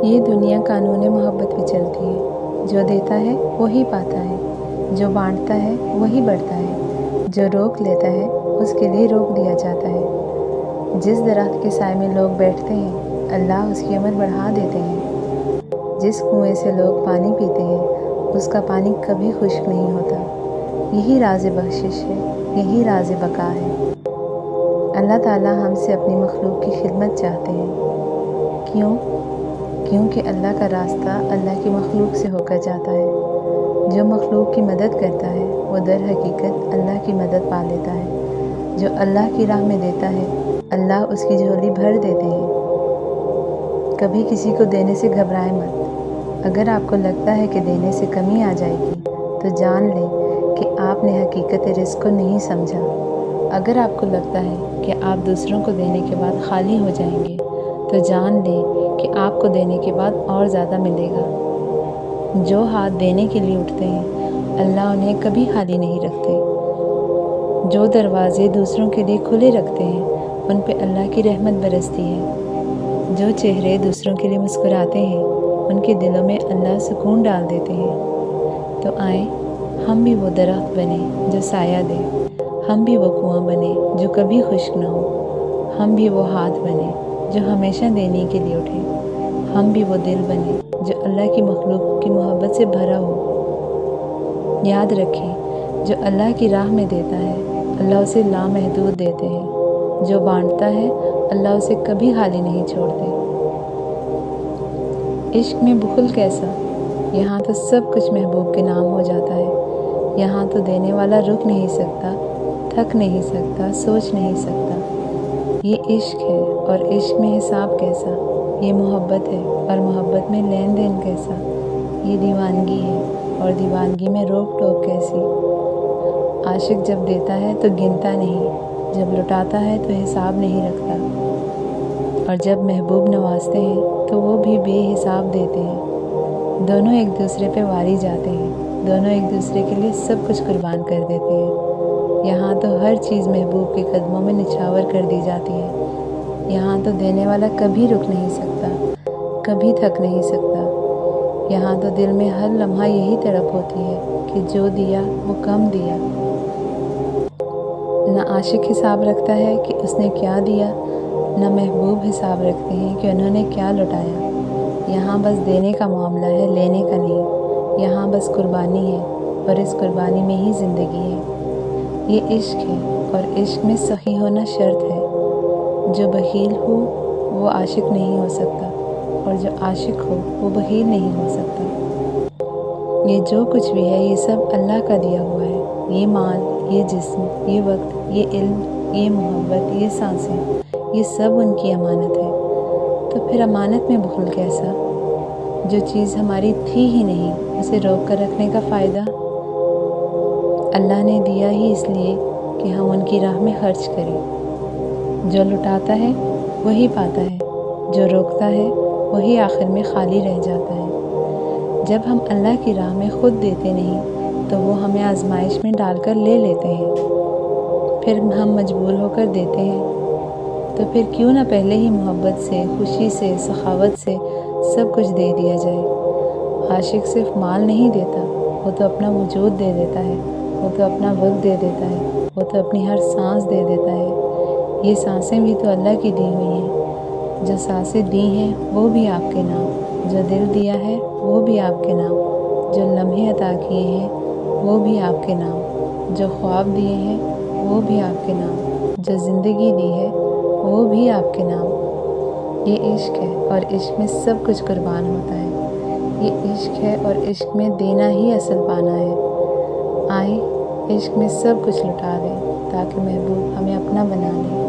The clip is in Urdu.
یہ دنیا قانون محبت پہ چلتی ہے، جو دیتا ہے وہی پاتا ہے، جو بانٹتا ہے وہی بڑھتا ہے، جو روک لیتا ہے اس کے لیے روک دیا جاتا ہے۔ جس درخت کے سائے میں لوگ بیٹھتے ہیں اللہ اس کی عمر بڑھا دیتے ہیں۔ جس کنویں سے لوگ پانی پیتے ہیں اس کا پانی کبھی خشک نہیں ہوتا۔ یہی راز بخشش ہے، یہی راز بقا ہے۔ اللہ تعالیٰ ہم سے اپنی مخلوق کی خدمت چاہتے ہیں۔ کیوں؟ کیونکہ اللہ کا راستہ اللہ کی مخلوق سے ہو کر جاتا ہے۔ جو مخلوق کی مدد کرتا ہے وہ در حقیقت اللہ کی مدد پا لیتا ہے۔ جو اللہ کی راہ میں دیتا ہے اللہ اس کی جھولی بھر دیتے ہیں۔ کبھی کسی کو دینے سے گھبرائیں مت۔ اگر آپ کو لگتا ہے کہ دینے سے کمی آ جائے گی تو جان لیں کہ آپ نے حقیقت رزق کو نہیں سمجھا۔ اگر آپ کو لگتا ہے کہ آپ دوسروں کو دینے کے بعد خالی ہو جائیں گے تو جان لیں کہ آپ کو دینے کے بعد اور زیادہ ملے گا۔ جو ہاتھ دینے کے لیے اٹھتے ہیں اللہ انہیں کبھی خالی نہیں رکھتے۔ جو دروازے دوسروں کے لیے کھلے رکھتے ہیں ان پہ اللہ کی رحمت برستی ہے۔ جو چہرے دوسروں کے لیے مسکراتے ہیں ان کے دلوں میں اللہ سکون ڈال دیتے ہیں۔ تو آئیں ہم بھی وہ درخت بنے جو سایہ دے، ہم بھی وہ کنواں بنے جو کبھی خشک نہ ہو، ہم بھی وہ ہاتھ بنے جو ہمیشہ دینے کے لیے اٹھے، ہم بھی وہ دل بنے جو اللہ کی مخلوق کی محبت سے بھرا ہو۔ یاد رکھیں جو اللہ کی راہ میں دیتا ہے اللہ اسے لامحدود دیتے ہیں، جو بانٹتا ہے اللہ اسے کبھی خالی نہیں چھوڑتے۔ عشق میں بخل کیسا؟ یہاں تو سب کچھ محبوب کے نام ہو جاتا ہے۔ یہاں تو دینے والا رک نہیں سکتا، تھک نہیں سکتا، سوچ نہیں سکتا۔ یہ عشق ہے اور عشق میں حساب کیسا؟ یہ محبت ہے اور محبت میں لین دین کیسا؟ یہ دیوانگی ہے اور دیوانگی میں روک ٹوک کیسی؟ عاشق جب دیتا ہے تو گنتا نہیں، جب لٹاتا ہے تو حساب نہیں رکھتا، اور جب محبوب نوازتے ہیں تو وہ بھی بے حساب دیتے ہیں۔ دونوں ایک دوسرے پہ واری جاتے ہیں، دونوں ایک دوسرے کے لیے سب کچھ قربان کر دیتے ہیں۔ یہاں تو ہر چیز محبوب کے قدموں میں نچھاور کر دی جاتی ہے۔ یہاں تو دینے والا کبھی رک نہیں سکتا، کبھی تھک نہیں سکتا۔ یہاں تو دل میں ہر لمحہ یہی تڑپ ہوتی ہے کہ جو دیا وہ کم دیا۔ نہ عاشق حساب رکھتا ہے کہ اس نے کیا دیا، نہ محبوب حساب رکھتے ہیں کہ انہوں نے کیا لٹایا۔ یہاں بس دینے کا معاملہ ہے، لینے کا نہیں۔ یہاں بس قربانی ہے اور اس قربانی میں ہی زندگی ہے۔ یہ عشق ہے اور عشق میں سخی ہونا شرط ہے۔ جو بخیل ہو وہ عاشق نہیں ہو سکتا، اور جو عاشق ہو وہ بخیل نہیں ہو سکتا۔ یہ جو کچھ بھی ہے یہ سب اللہ کا دیا ہوا ہے۔ یہ مال، یہ جسم، یہ وقت، یہ علم، یہ محبت، یہ سانسیں، یہ سب ان کی امانت ہے۔ تو پھر امانت میں بخل کیسا؟ جو چیز ہماری تھی ہی نہیں اسے روک کر رکھنے کا فائدہ؟ اللہ نے دیا ہی اس لیے کہ ہم ان کی راہ میں خرچ کریں۔ جو لٹاتا ہے وہی پاتا ہے، جو روکتا ہے وہی آخر میں خالی رہ جاتا ہے۔ جب ہم اللہ کی راہ میں خود دیتے نہیں تو وہ ہمیں آزمائش میں ڈال کر لے لیتے ہیں، پھر ہم مجبور ہو کر دیتے ہیں۔ تو پھر کیوں نہ پہلے ہی محبت سے، خوشی سے، سخاوت سے سب کچھ دے دیا جائے۔ عاشق صرف مال نہیں دیتا، وہ تو اپنا وجود دے دیتا ہے، وہ تو اپنا وقت دے دیتا ہے، وہ تو اپنی ہر سانس دے دیتا ہے۔ یہ سانسیں بھی تو اللہ کی دی ہوئی ہیں۔ جو سانسیں دی ہیں وہ بھی آپ کے نام، جو دل دیا ہے وہ بھی آپ کے نام، جو لمحے عطا کیے ہیں وہ بھی آپ کے نام، جو خواب دیے ہیں وہ بھی آپ کے نام، جو زندگی دی ہے وہ بھی آپ کے نام۔ یہ عشق ہے اور عشق میں سب کچھ قربان ہوتا ہے۔ یہ عشق ہے اور عشق میں دینا ہی اصل پانا ہے۔ آئیں عشق میں سب کچھ لٹا دیں تاکہ محبوب ہمیں اپنا بنا لیں۔